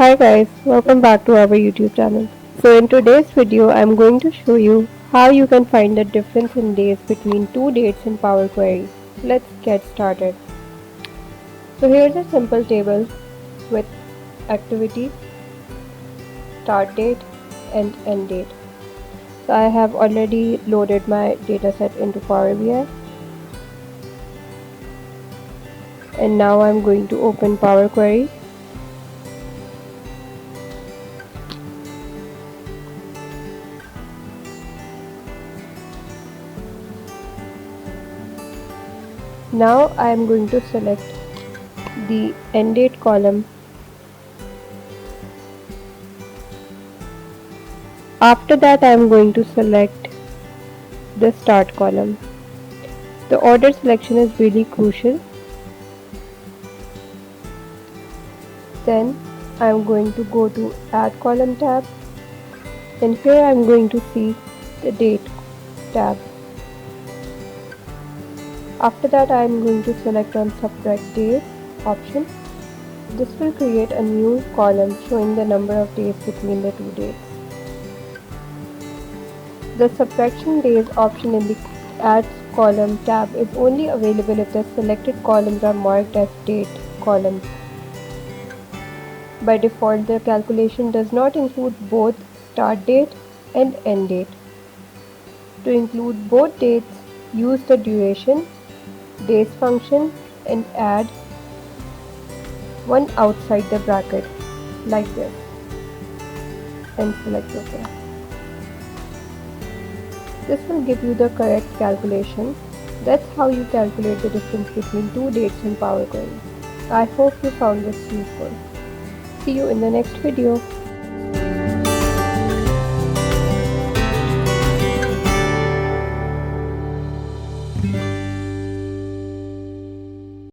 Hi guys, welcome back to our YouTube channel. So in today's video, I'm going to show you how you can find the difference in days between two dates in Power Query. Let's get started. So here's a simple table with activity, start date and end date. So I have already loaded my dataset into Power BI and now I'm going to open Power Query. Now I am going to select the end date column. After that I am going to select the start column. The order selection is really crucial. Then I am going to go to add column tab and here I am going to see the date tab. After that I am going to select on subtract days option. This will create a new column showing the number of days between the two dates. The subtraction days option in the add column tab is only available if the selected columns are marked as date columns. By default, the calculation does not include both start date and end date. To include both dates, use the duration days function and add one outside the bracket like this and select OK. This will give you the correct calculation. That's how you calculate the difference between two dates in Power Query. I hope you found this useful. See you in the next video.